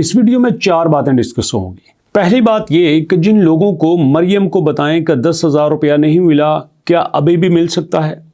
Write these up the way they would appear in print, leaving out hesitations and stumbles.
इस वीडियो में 4 बातें डिस्कस होंगी। पहली बात ये कि जिन लोगों को मरियम को बताएं कि 10,000 रुपया नहीं मिला, क्या अभी भी मिल सकता है।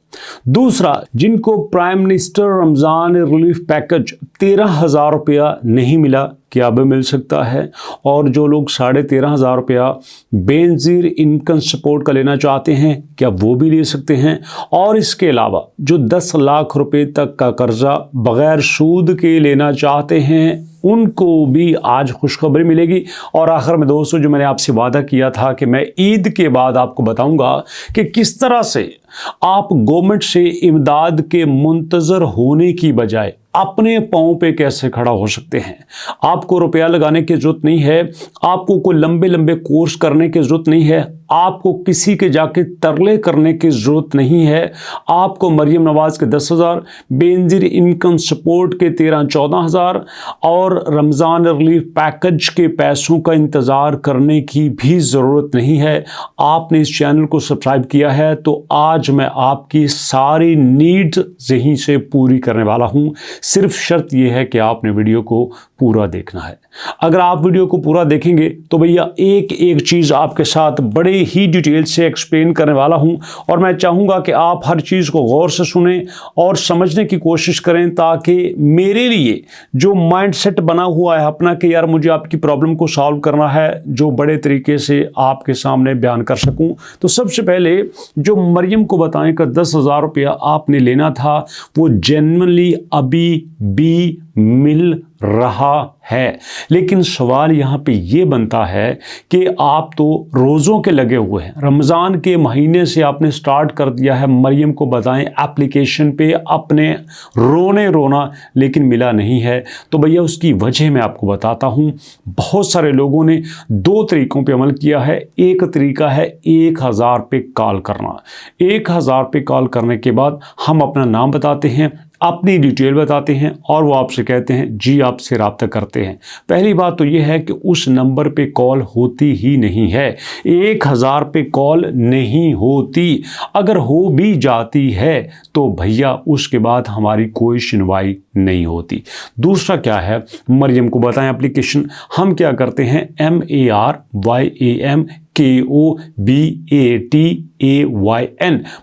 दूसरा, जिनको prime minister Ramzan relief package 13,000 रुपया नहीं मिला, क्या अब मिल सकता है। और जो लोग 13,500 रुपया बेनजीर इनकम सपोर्ट का लेना चाहते हैं, क्या वो भी ले सकते हैं। और इसके अलावा जो 10 लाख रुपए तक का कर्जा बगैर सूद के लेना चाहते हैं, उनको भी आज खुशखबरी मिलेगी। और आखिर में दोस्तों, जो मैंने आपसे वादा किया था कि मैं ईद के बाद आपको बताऊंगा कि किस तरह से आप गवर्नमेंट से इमदाद के मुंतजर होने की बजाय अपने पांव पे कैसे खड़ा हो सकते हैं। आपको रुपया लगाने की जरूरत नहीं है, आपको कोई लंबे लंबे कोर्स करने की जरूरत नहीं है, आपको किसी के जाके तरले करने की जरूरत नहीं है। आपको मरियम नवाज के 10,000, बेनजीर इनकम सपोर्ट के 13-14,000 और रमज़ान रिलीफ पैकेज के पैसों का इंतज़ार करने की भी ज़रूरत नहीं है। आपने इस चैनल को सब्सक्राइब किया है तो आज मैं आपकी सारी नीड्स यहीं से पूरी करने वाला हूँ। सिर्फ शर्त यह है कि आपने वीडियो को पूरा देखना है। अगर आप वीडियो को पूरा देखेंगे तो भैया एक एक चीज़ आपके साथ बड़े ही डिटेल से एक्सप्लेन करने वाला हूं। और मैं चाहूँगा कि आप हर चीज़ को गौर से सुनें और समझने की कोशिश करें, ताकि मेरे लिए जो माइंडसेट बना हुआ है अपना कि यार मुझे आपकी प्रॉब्लम को सॉल्व करना है, जो बड़े तरीके से आपके सामने बयान कर सकूं। तो सबसे पहले जो मरियम को बताएं कि 10,000 रुपया आपने लेना था, वो जेन्युइनली अभी भी मिल रहा है। लेकिन सवाल यहाँ पे ये बनता है कि आप तो रोज़ों के लगे हुए हैं, रमज़ान के महीने से आपने स्टार्ट कर दिया है मरियम को बताएं एप्लीकेशन पे अपने रोना, लेकिन मिला नहीं है। तो भैया उसकी वजह मैं आपको बताता हूँ। बहुत सारे लोगों ने 2 तरीक़ों पे अमल किया है। एक तरीका है 1,000 पे कॉल करना। 1,000 पे कॉल करने के बाद हम अपना नाम बताते हैं, अपनी डिटेल बताते हैं और वो आपसे कहते हैं जी आपसे रब्ता करते हैं। पहली बात तो ये है कि उस नंबर पे कॉल होती ही नहीं है। 1,000 पे कॉल नहीं होती। अगर हो भी जाती है तो भैया उसके बाद हमारी कोई सुनवाई नहीं होती। दूसरा क्या है, मरियम को बताएं एप्लीकेशन। हम क्या करते हैं, MARYAMKOBATAYN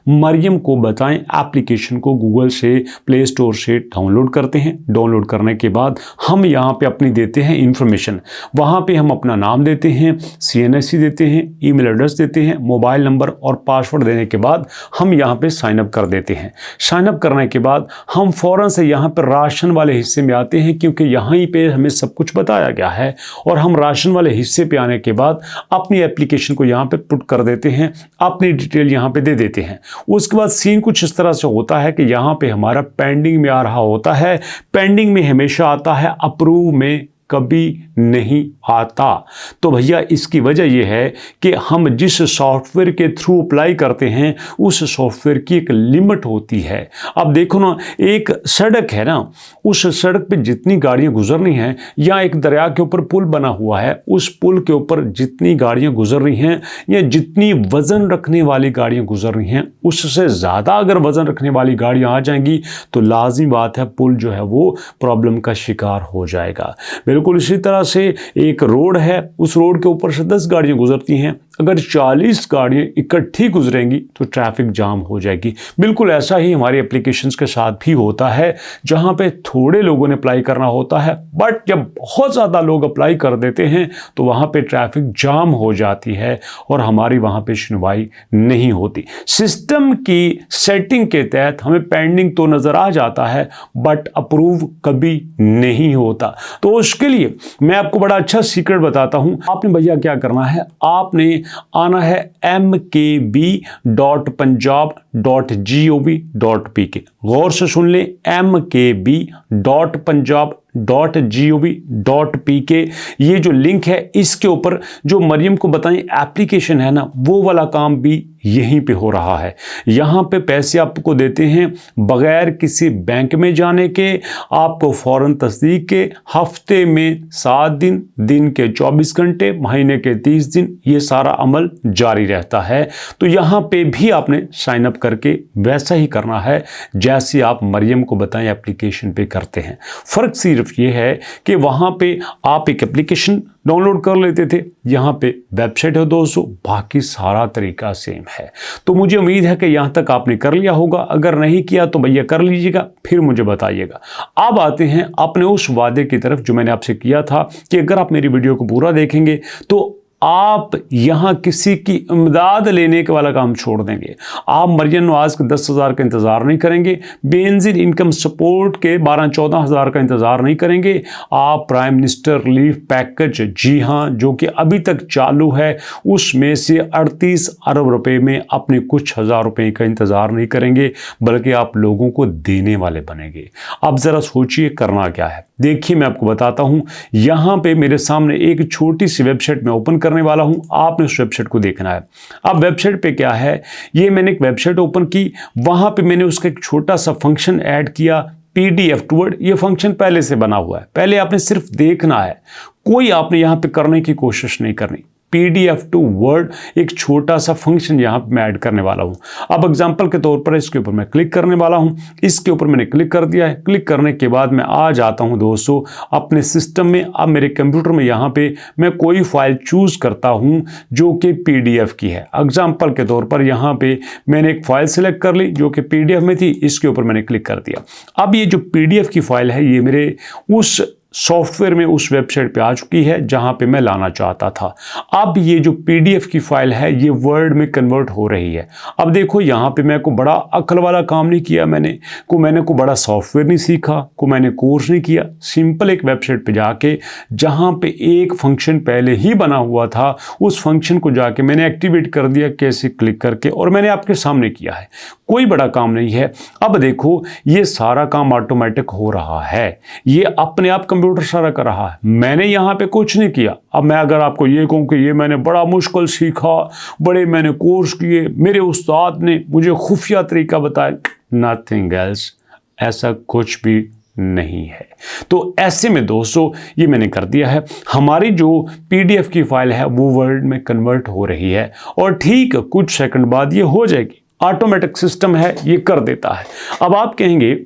मरियम को बताएं एप्लीकेशन को गूगल से, प्ले स्टोर से डाउनलोड करते हैं। डाउनलोड करने के बाद हम यहाँ पे अपनी देते हैं इंफॉर्मेशन। वहाँ पे हम अपना नाम देते हैं, CNSC देते हैं, ईमेल एड्रेस देते हैं, मोबाइल नंबर और पासवर्ड देने के बाद हम यहाँ पे साइन अप कर देते हैं। साइन अप करने के बाद हम फ़ौरन से यहाँ पर राशन वाले हिस्से में आते हैं, क्योंकि यहाँ पे हमें सब कुछ बताया गया है। और हम राशन वाले हिस्से पे आने के बाद अपनी एप्लीकेशन को यहाँ पे पुट कर देते हैं, अपनी डिटेल यहाँ पे दे देते हैं। उसके बाद सीन कुछ इस तरह से होता है कि यहाँ पे हमारा पेंडिंग में आ रहा होता है। पेंडिंग में हमेशा आता है, अप्रूव में कभी नहीं आता। तो भैया इसकी वजह यह है कि हम जिस सॉफ्टवेयर के थ्रू अप्लाई करते हैं, उस सॉफ्टवेयर की एक लिमिट होती है। अब देखो ना, एक सड़क है ना, उस सड़क पे जितनी गाड़ियां गुजरनी हैं, या एक दरिया के ऊपर पुल बना हुआ है, उस पुल के ऊपर जितनी गाड़ियां गुजर रही हैं या जितनी वजन रखने वाली गाड़ियां गुजर रही हैं, उससे ज़्यादा अगर वजन रखने वाली गाड़ियां आ जाएंगी तो लाजिम बात है पुल जो है वो प्रॉब्लम का शिकार हो जाएगा। बिल्कुल इसी तरह से एक रोड है, उस रोड के ऊपर से 10 गाड़ियां गुजरती हैं, अगर 40 गाड़ियां इकट्ठी गुजरेंगी तो ट्रैफिक जाम हो जाएगी। बिल्कुल ऐसा ही हमारी एप्लीकेशंस के साथ भी होता है, जहां पे थोड़े लोगों ने अप्लाई करना होता है, बट जब बहुत ज़्यादा लोग अप्लाई कर देते हैं तो वहां पे ट्रैफिक जाम हो जाती है और हमारी वहां पे सुनवाई नहीं होती। सिस्टम की सेटिंग के तहत हमें पेंडिंग तो नज़र आ जाता है, बट अप्रूव कभी नहीं होता। तो उसके लिए मैं आपको बड़ा अच्छा सीक्रेट बताता हूं। आपने भैया क्या करना है, आपने आना है mkb.punjab.gov.pk। गौर से सुन लें, mkb.punjab.gov.pk। ये जो लिंक है, इसके ऊपर जो मरियम को बताएं एप्लीकेशन है ना, वो वाला काम भी यहीं पे हो रहा है। यहाँ पे पैसे आपको देते हैं बगैर किसी बैंक में जाने के, आपको फौरन तस्दीक के, हफ्ते में 7 दिन, दिन के 24 घंटे, महीने के 30 दिन, ये सारा अमल जारी रहता है। तो यहाँ पे भी आपने साइन अप करके वैसा ही करना है जैसे आप मरियम को बताएं एप्लीकेशन पे करते हैं। फ़र्क सिर्फ ये है कि वहाँ पे आप एक एप्लीकेशन डाउनलोड कर लेते थे, यहाँ पे वेबसाइट है दोस्तों, बाकी सारा तरीका सेम है। तो मुझे उम्मीद है कि यहाँ तक आपने कर लिया होगा, अगर नहीं किया तो भैया कर लीजिएगा, फिर मुझे बताइएगा। अब आते हैं अपने उस वादे की तरफ जो मैंने आपसे किया था कि अगर आप मेरी वीडियो को पूरा देखेंगे तो आप यहाँ किसी की इमदाद लेने के वाला काम छोड़ देंगे। आप मरियम नवाज के 10,000 का इंतज़ार नहीं करेंगे, बेनज़ीर इनकम सपोर्ट के 12-14 हज़ार का इंतज़ार नहीं करेंगे। आप प्राइम मिनिस्टर रिलीफ पैकेज, जी हाँ, जो कि अभी तक चालू है, उसमें से 38 अरब रुपए में अपने कुछ हज़ार रुपए का इंतज़ार नहीं करेंगे, बल्कि आप लोगों को देने वाले बनेंगे। अब ज़रा सोचिए करना क्या है। देखिए मैं आपको बताता हूँ, यहाँ पे मेरे सामने एक छोटी सी वेबसाइट में ओपन करने वाला हूँ, आपने उस वेबसाइट को देखना है। अब वेबसाइट पे क्या है, ये मैंने एक वेबसाइट ओपन की, वहाँ पे मैंने उसका एक छोटा सा फंक्शन ऐड किया, PDF टू वर्ड। ये फंक्शन पहले से बना हुआ है, पहले आपने सिर्फ देखना है, कोई आपने यहाँ पे करने की कोशिश नहीं करनी। PDF टू वर्ड एक छोटा सा फंक्शन यहाँ पे मैं ऐड करने वाला हूँ। अब एग्जांपल के तौर पर इसके ऊपर मैं क्लिक करने वाला हूँ, इसके ऊपर मैंने क्लिक कर दिया है। क्लिक करने के बाद मैं आ जाता हूँ दोस्तों अपने सिस्टम में। अब मेरे कंप्यूटर में यहाँ पे मैं कोई फाइल चूज करता हूँ जो कि PDF की है। एग्जाम्पल के तौर पर यहाँ पे मैंने एक फाइल सिलेक्ट कर ली जो कि PDF में थी, इसके ऊपर मैंने क्लिक कर दिया। अब ये जो PDF की फाइल है ये मेरे उस सॉफ्टवेयर में, उस वेबसाइट पे आ चुकी है जहां पे मैं लाना चाहता था। अब ये जो PDF की फाइल है ये वर्ड में कन्वर्ट हो रही है। अब देखो यहाँ पे मैं को बड़ा अकल वाला काम नहीं किया, मैंने को बड़ा सॉफ्टवेयर नहीं सीखा, मैंने कोर्स नहीं किया। सिंपल एक वेबसाइट पे जाके जहाँ पे एक फंक्शन पहले ही बना हुआ था, उस फंक्शन को जाके मैंने एक्टिवेट कर दिया, कैसे क्लिक करके, और मैंने आपके सामने किया है। कोई बड़ा काम नहीं है। अब देखो ये सारा काम ऑटोमेटिक हो रहा है, ये अपने आप कंप्यूटर सारा कर रहा है, मैंने यहाँ पे कुछ नहीं किया। अब मैं अगर आपको ये कहूँ कि ये मैंने बड़ा मुश्किल सीखा, बड़े मैंने कोर्स किए, मेरे उस्ताद ने मुझे खुफिया तरीका बताया, नथिंग एल्स, ऐसा कुछ भी नहीं है। तो ऐसे में दोस्तों ये मैंने कर दिया है। हमारी जो PDF की फाइल है वो वर्ड में कन्वर्ट हो रही है और ठीक कुछ सेकंड बाद ये हो जाएगी। ऑटोमेटिक सिस्टम है, ये कर देता है। अब आप कहेंगे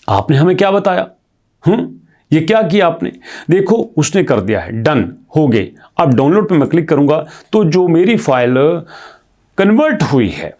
आपने हमें क्या बताया, ये क्या किया आपने? देखो उसने कर दिया है, डन हो गए। अब डाउनलोड पे मैं क्लिक करूंगा तो जो मेरी फाइल कन्वर्ट हुई है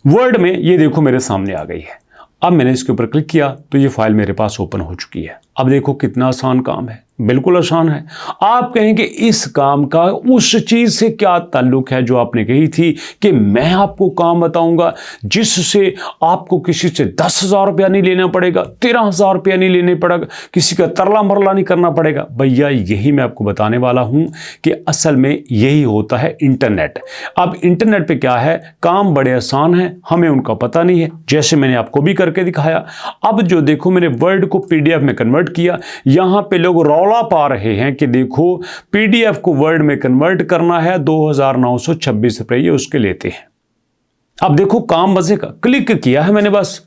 वर्ड में, ये देखो मेरे सामने आ गई है। अब मैंने इसके ऊपर क्लिक किया तो ये फाइल मेरे पास ओपन हो चुकी है। अब देखो कितना आसान काम है, बिल्कुल आसान है। आप कहेंगे इस काम का उस चीज से क्या ताल्लुक है जो आपने कही थी कि मैं आपको काम बताऊंगा जिससे आपको किसी से 10,000 रुपया नहीं लेना पड़ेगा, 13,000 रुपया नहीं लेने पड़ेगा, किसी का तरला मरला नहीं करना पड़ेगा। भैया यही मैं आपको बताने वाला हूं कि असल में यही होता है इंटरनेट। अब इंटरनेट पे क्या है, काम बड़े आसान है, हमें उनका पता नहीं है, जैसे मैंने आपको भी करके दिखाया। अब जो देखो मैंने वर्ड को PDF में कन्वर्ट किया, यहां पे लोग रौला पा रहे हैं कि देखो PDF को वर्ड में कन्वर्ट करना है 2,926 रुपये ये उसके लेते हैं। अब देखो काम मजे का, क्लिक किया है मैंने, बस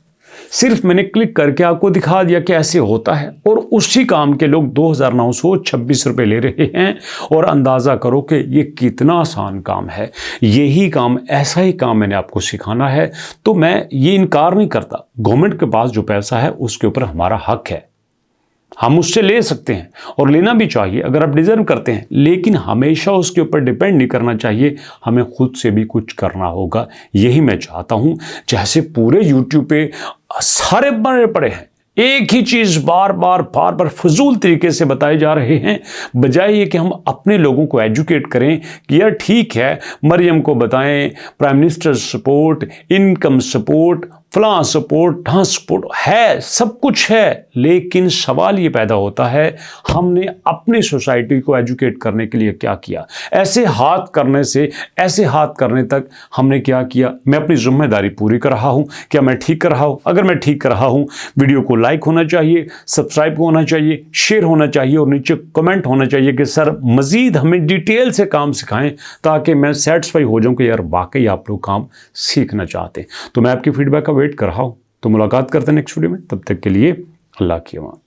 सिर्फ मैंने क्लिक करके आपको दिखा दिया कि ऐसे होता है, और उसी काम के लोग 2,926 रुपये ले रहे हैं। और अंदाजा करो कि ये कितना आसान काम है। यही काम, ऐसा ही काम मैंने आपको सिखाना है। तो मैं ये इनकार नहीं करता, गवर्नमेंट के पास जो पैसा है उसके ऊपर हमारा हक है, हम उससे ले सकते हैं और लेना भी चाहिए अगर आप डिजर्व करते हैं, लेकिन हमेशा उसके ऊपर डिपेंड नहीं करना चाहिए, हमें खुद से भी कुछ करना होगा। यही मैं चाहता हूं। जैसे पूरे YouTube पे सारे बड़े पड़े हैं, एक ही चीज बार बार फजूल तरीके से बताए जा रहे हैं, बजाय ये कि हम अपने लोगों को एजुकेट करें कि यार ठीक है, मरियम को बताएं, prime minister support, income support, फलां सपोर्ट, ढां सपोर्ट है, सब कुछ है, लेकिन सवाल ये पैदा होता है हमने अपनी सोसाइटी को एजुकेट करने के लिए क्या किया। ऐसे हाथ करने से ऐसे हाथ करने तक हमने क्या किया। मैं अपनी जिम्मेदारी पूरी कर रहा हूं, क्या मैं ठीक कर रहा हूं? अगर मैं ठीक कर रहा हूं, वीडियो को लाइक होना चाहिए, सब्सक्राइब होना चाहिए, शेयर होना चाहिए और नीचे कमेंट होना चाहिए कि सर मजीद हमें डिटेल से काम सिखाएं, ताकि मैं सेटिस्फाई हो जाऊं कि यार वाकई आप लोग काम सीखना चाहते हैं। तो मैं आपकी फीडबैक का वेट कर रहा हूं। तो मुलाकात करते हैं नेक्स्ट वीडियो में, तब तक के लिए अल्लाह की अमान।